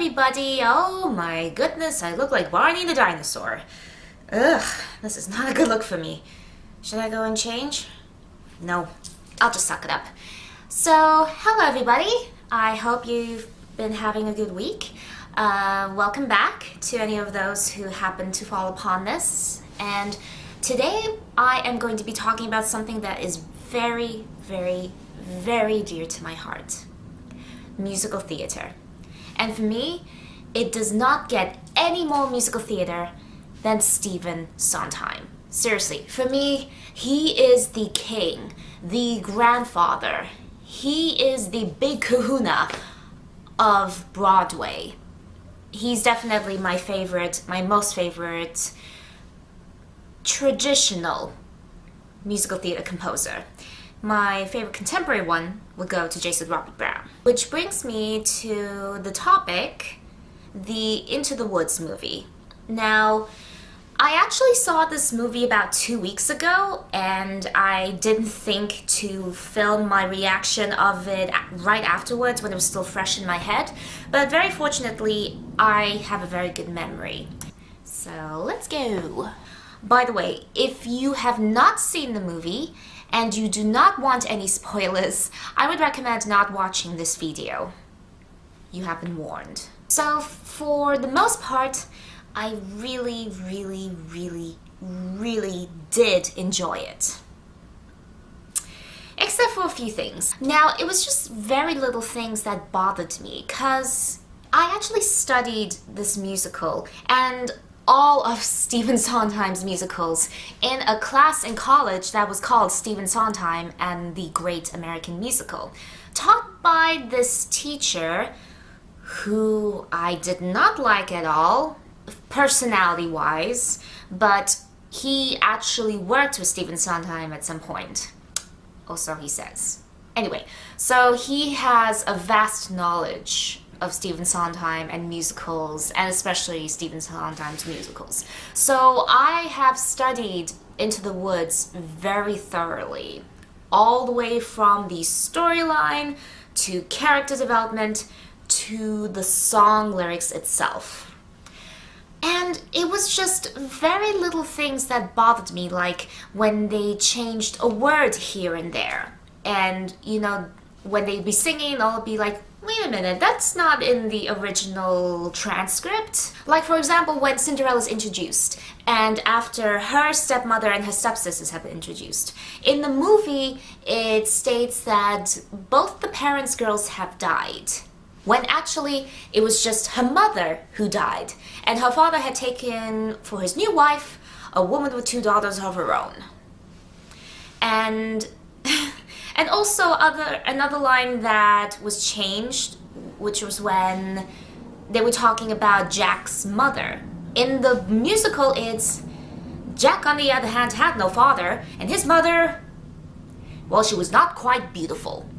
everybody! Oh my goodness, I look like Barney the dinosaur. Ugh, this is not a good look for me. Should I go and change? No, I'll just suck it up. So, hello everybody. I hope you've been having a good week. Welcome back to any of those who happen to fall upon this. And today I am going to be talking about something that is very, very, very dear to my heart. Musical theater. And for me, it does not get any more musical theater than Stephen Sondheim. Seriously, for me, he is the king, the grandfather. He is the big kahuna of Broadway. He's definitely my favorite, my most favorite traditional musical theater composer. My favorite contemporary one would go to Jason Robert Brown. Which brings me to the topic, the Into the Woods movie. Now, I actually saw this movie about 2 weeks ago, and I didn't think to film my reaction of it right afterwards when it was still fresh in my head. But very fortunately, I have a very good memory. So let's go. By the way, if you have not seen the movie, and you do not want any spoilers, I would recommend not watching this video. You have been warned. So for the most part, I really, really, really, really did enjoy it. Except for a few things. Now, it was just very little things that bothered me, because I actually studied this musical and all of Stephen Sondheim's musicals in a class in college that was called Stephen Sondheim and the Great American Musical, taught by this teacher who I did not like at all, personality-wise, but he actually worked with Stephen Sondheim at some point, or so he says. Anyway, so he has a vast knowledge of Stephen Sondheim and musicals, and especially Stephen Sondheim's musicals. So I have studied Into the Woods very thoroughly, all the way from the storyline to character development to the song lyrics itself. And it was just very little things that bothered me, like when they changed a word here and there. And, you know, when they'd be singing, I'll be like, wait a minute, that's not in the original transcript. Like, for example, when Cinderella's introduced, and after her stepmother and her stepsisters have been introduced. In the movie, it states that both the parents' girls have died, when actually it was just her mother who died, and her father had taken for his new wife a woman with 2 daughters of her own. And also another line that was changed, which was when they were talking about Jack's mother. In the musical, it's Jack, on the other hand, had no father, and his mother, well, she was not quite beautiful.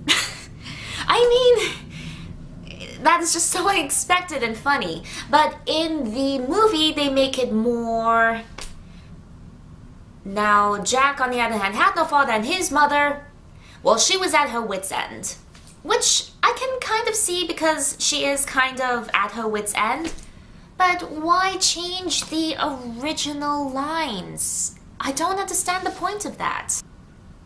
I mean, that is just so unexpected and funny. But in the movie, they make it more, now Jack, on the other hand, had no father, and his mother, well, she was at her wit's end. Which I can kind of see, because she is kind of at her wit's end. But why change the original lines? I don't understand the point of that.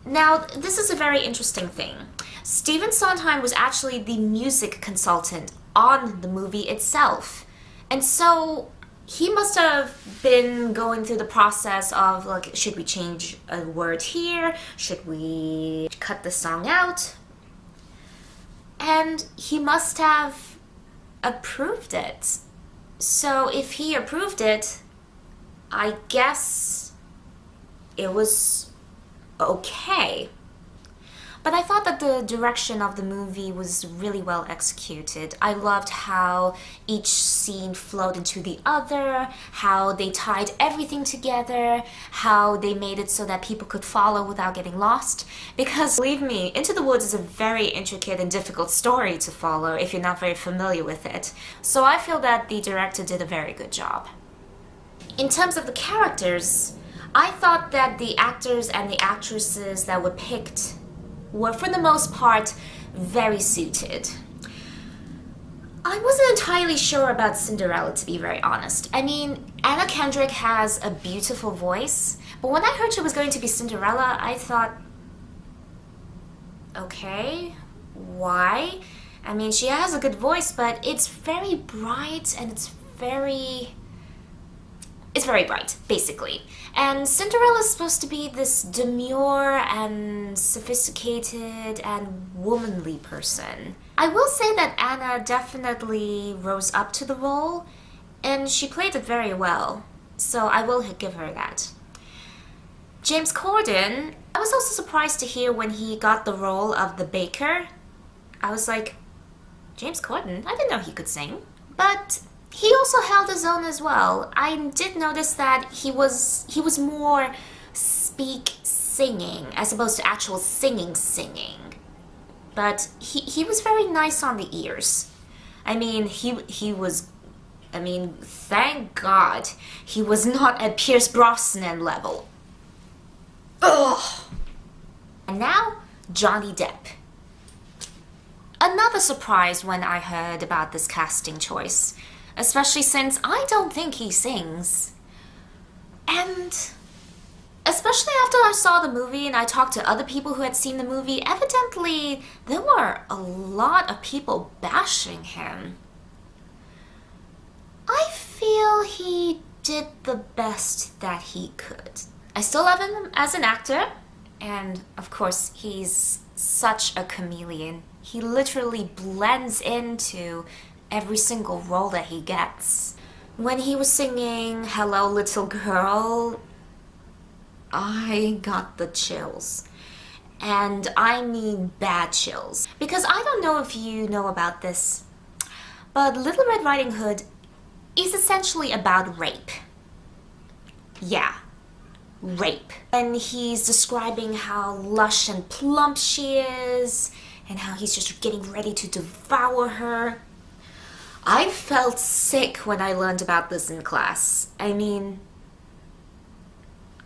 Now, this is a very interesting thing. Stephen Sondheim was actually the music consultant on the movie itself. And so he must have been going through the process of, like, should we change a word here? Should we cut the song out? And he must have approved it. So if he approved it, I guess it was okay. But I thought that the direction of the movie was really well executed. I loved how each scene flowed into the other, how they tied everything together, how they made it so that people could follow without getting lost. Because, believe me, Into the Woods is a very intricate and difficult story to follow if you're not very familiar with it. So I feel that the director did a very good job. In terms of the characters, I thought that the actors and the actresses that were picked were, for the most part, very suited. I wasn't entirely sure about Cinderella, to be very honest. I mean, Anna Kendrick has a beautiful voice, but when I heard she was going to be Cinderella, I thought, okay, why? I mean, she has a good voice, but it's very bright and it's very bright, basically. And Cinderella's supposed to be this demure and sophisticated and womanly person. I will say that Anna definitely rose up to the role, and she played it very well, so I will give her that. James Corden, I was also surprised to hear when he got the role of the baker. I was like, James Corden? I didn't know he could sing. But he also held his own as well. I did notice that he was more singing as opposed to actual singing. But he was very nice on the ears. I mean, thank God he was not at Pierce Brosnan level. Ugh. And now, Johnny Depp. Another surprise when I heard about this casting choice, especially since I don't think he sings. And especially after I saw the movie and I talked to other people who had seen the movie, evidently there were a lot of people bashing him. I feel he did the best that he could. I still love him as an actor, and of course he's such a chameleon. He literally blends into every single role that he gets. When he was singing Hello Little Girl, I got the chills. And I mean bad chills. Because I don't know if you know about this, but Little Red Riding Hood is essentially about rape. Yeah, rape. And he's describing how lush and plump she is, and how he's just getting ready to devour her. I felt sick when I learned about this in class. I mean,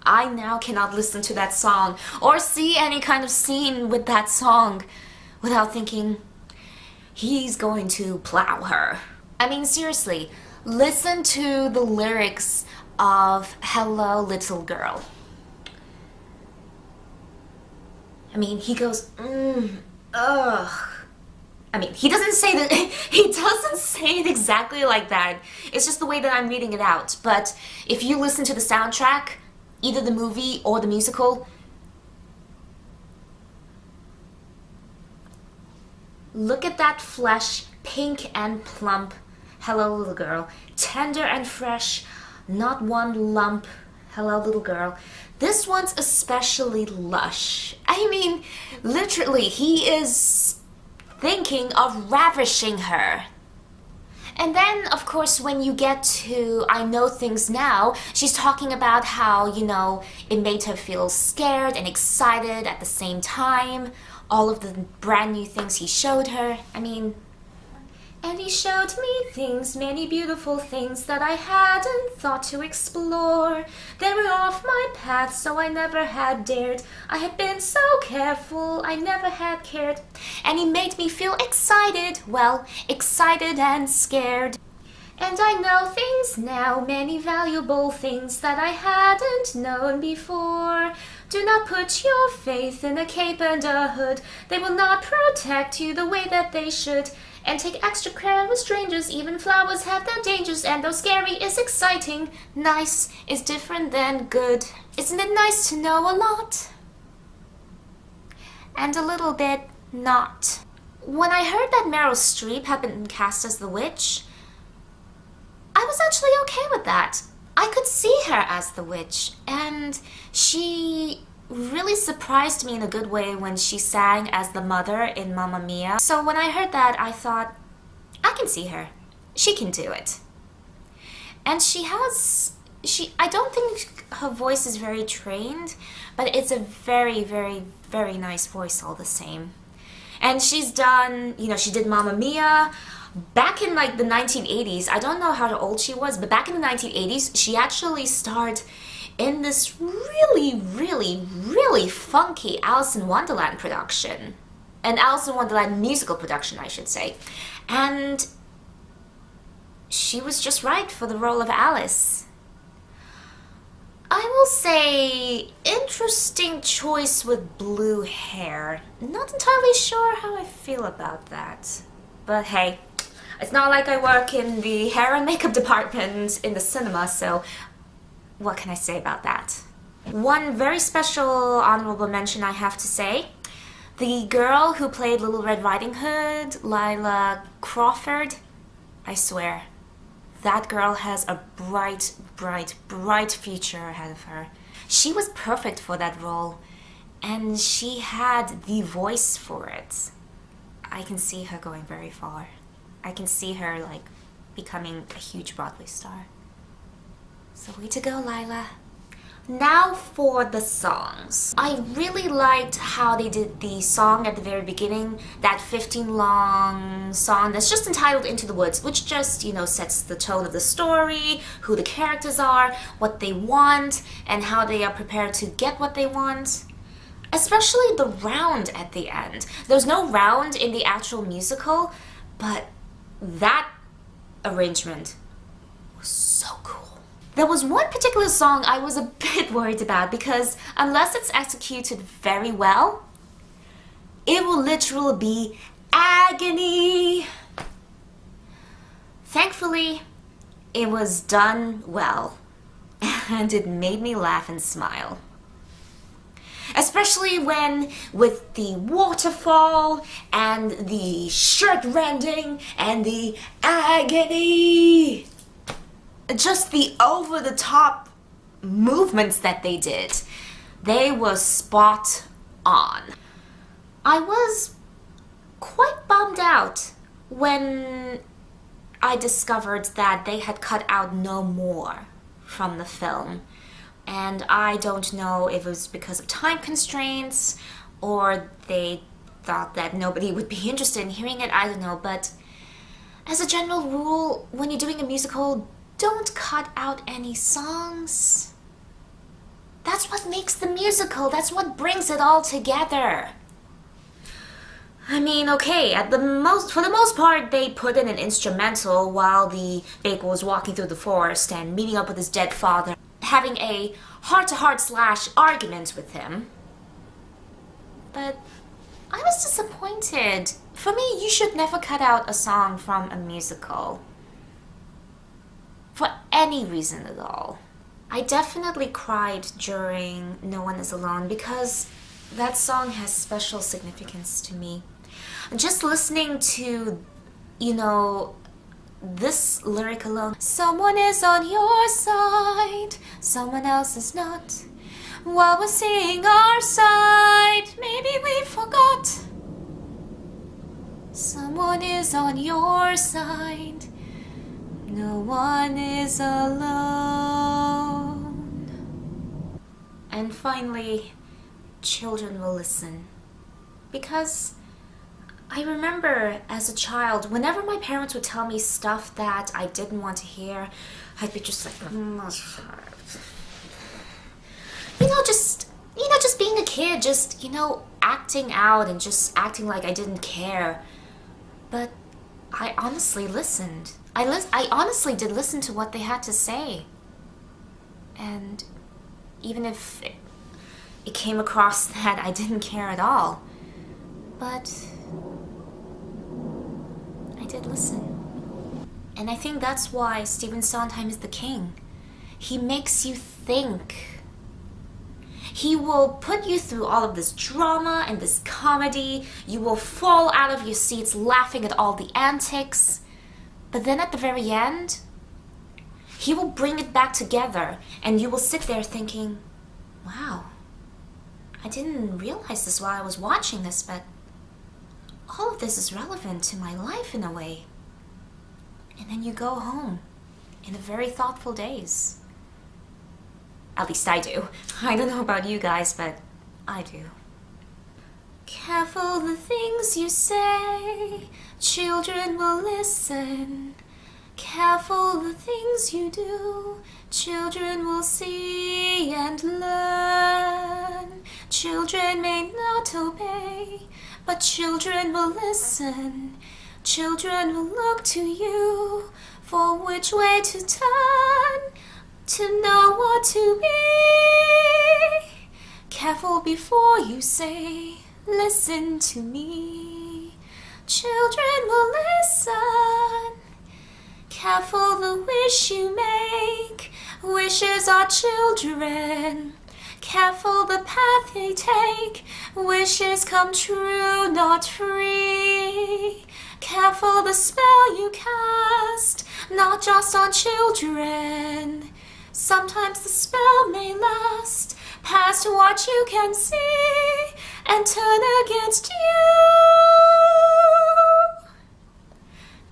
I now cannot listen to that song or see any kind of scene with that song without thinking, he's going to plow her. I mean, seriously, listen to the lyrics of Hello Little Girl. I mean, he goes, ugh. I mean, he doesn't say it exactly like that. It's just the way that I'm reading it out. But if you listen to the soundtrack, either the movie or the musical, look at that flesh, pink and plump. Hello, little girl. Tender and fresh, not one lump. Hello, little girl. This one's especially lush. I mean, literally, he is thinking of ravishing her. And then, of course, when you get to I Know Things Now, she's talking about how, it made her feel scared and excited at the same time. All of the brand new things he showed her. I mean, and he showed me things, many beautiful things that I hadn't thought to explore. They were off my path, so I never had dared. I had been so careful, I never had cared. And he made me feel excited, well, excited and scared. And I know things now, many valuable things that I hadn't known before. Do not put your faith in a cape and a hood. They will not protect you the way that they should. And take extra care with strangers, even flowers have their dangers. And though scary is exciting, nice is different than good. Isn't it nice to know a lot? And a little bit not. When I heard that Meryl Streep had been cast as the witch, I was actually okay with that. I could see her as the witch, and she really surprised me in a good way when she sang as the mother in Mamma Mia. So when I heard that, I thought, I can see her. She can do it. And I don't think her voice is very trained, but it's a very, very, very nice voice all the same. And she's done, she did Mamma Mia. Back in the 1980s, I don't know how old she was, but back in the 1980s, she actually starred in this really, really, really funky Alice in Wonderland production. An Alice in Wonderland musical production, I should say. And she was just right for the role of Alice. I will say, interesting choice with blue hair. Not entirely sure how I feel about that. But hey, it's not like I work in the hair and makeup department in the cinema, so what can I say about that? One very special honorable mention I have to say. The girl who played Little Red Riding Hood, Lila Crawford, I swear, that girl has a bright, bright, bright future ahead of her. She was perfect for that role, and she had the voice for it. I can see her going very far. I can see her, like, becoming a huge Broadway star. So way to go, Lila. Now for the songs. I really liked how they did the song at the very beginning, that 15-long song that's just entitled Into the Woods, which just, you know, sets the tone of the story, who the characters are, what they want, and how they are prepared to get what they want. Especially the round at the end. There's no round in the actual musical, but that arrangement was so cool. There was one particular song I was a bit worried about because unless it's executed very well, it will literally be agony. Thankfully, it was done well, and it made me laugh and smile. Especially when, with the waterfall, and the shirt rending, and the agony. Just the over-the-top movements that they did. They were spot on. I was quite bummed out when I discovered that they had cut out no more from the film. And I don't know if it was because of time constraints or they thought that nobody would be interested in hearing it, I don't know. But as a general rule, when you're doing a musical, don't cut out any songs. That's what makes the musical. That's what brings it all together. I mean, okay, for the most part, they put in an instrumental while the baker was walking through the forest and meeting up with his dead father, having a heart-to-heart / argument with him. But I was disappointed. For me, you should never cut out a song from a musical. For any reason at all. I definitely cried during No One Is Alone because that song has special significance to me. Just listening to, you know, this lyric alone. Someone is on your side, someone else is not. While we're seeing our side, maybe we forgot. Someone is on your side. No one is alone. And finally, children will listen. Because I remember as a child, whenever my parents would tell me stuff that I didn't want to hear, I'd be just like, just being a kid, just, acting out and just acting like I didn't care. But I honestly listened. I honestly did listen to what they had to say. And even if it came across that I didn't care at all, but I did listen. And I think that's why Stephen Sondheim is the king. He makes you think. He will put you through all of this drama and this comedy. You will fall out of your seats laughing at all the antics. But then at the very end, he will bring it back together and you will sit there thinking, wow, I didn't realize this while I was watching this, but all of this is relevant to my life in a way. And then you go home in a very thoughtful days. At least I do. I don't know about you guys, but I do. Careful the things you say, children will listen. Careful the things you do, children will see and learn. Children may not obey, but children will listen. Children will look to you for which way to turn, to know what to be. Careful before you say, listen to me. Children will listen. Careful the wish you make. Wishes are children. Careful the path they take. Wishes come true, not free. Careful the spell you cast, not just on children. Sometimes the spell may last past what you can see and turn against you.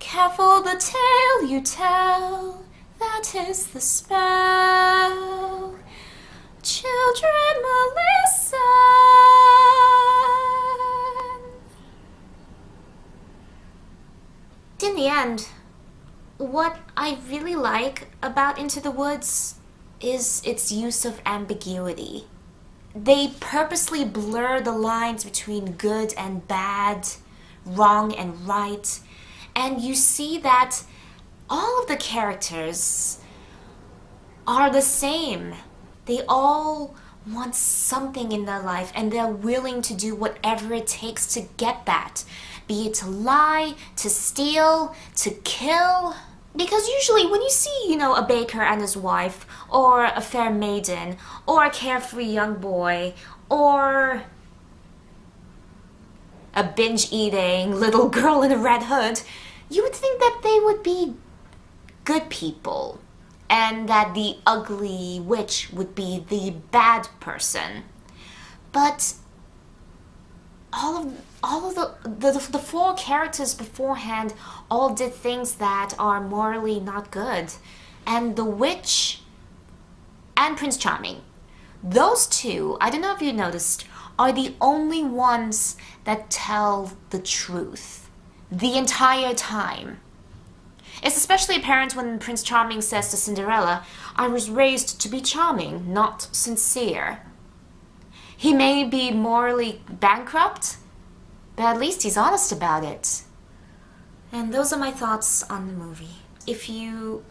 Careful the tale you tell, that is the spell. Children will listen. In the end, what I really like about Into the Woods is its use of ambiguity. They purposely blur the lines between good and bad, wrong and right, and you see that all of the characters are the same. They all want something in their life and they're willing to do whatever it takes to get that. Be it to lie, to steal, to kill. Because usually when you see, a baker and his wife, or a fair maiden, or a carefree young boy, or a binge-eating little girl in a red hood, you would think that they would be good people, and that the ugly witch would be the bad person. But all of the four characters beforehand all did things that are morally not good. And the witch and Prince Charming, those two, I don't know if you noticed, are the only ones that tell the truth the entire time. It's especially apparent when Prince Charming says to Cinderella, I was raised to be charming, not sincere. He may be morally bankrupt, but at least he's honest about it. And those are my thoughts on the movie. If you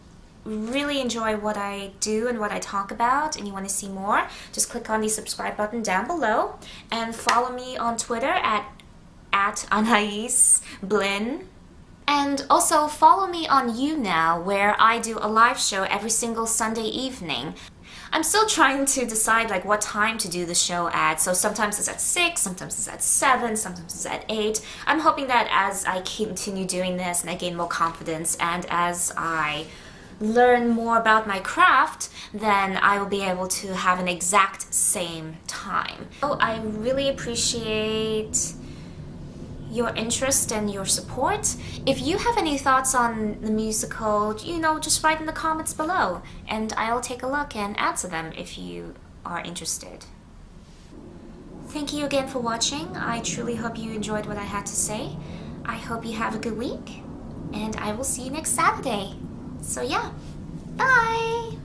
really enjoy what I do and what I talk about and you want to see more, just click on the subscribe button down below and follow me on Twitter at Anais Blin. And also follow me on YouNow, where I do a live show every single Sunday evening. I'm still trying to decide what time to do the show at, so sometimes it's at 6, sometimes it's at 7, sometimes it's at 8. I'm hoping that as I continue doing this and I gain more confidence and as I learn more about my craft, then I will be able to have an exact same time. So I really appreciate your interest and your support. If you have any thoughts on the musical, just write in the comments below and I'll take a look and answer them if you are interested. Thank you again for watching. I truly hope you enjoyed what I had to say. I hope you have a good week and I will see you next Saturday. So yeah, bye!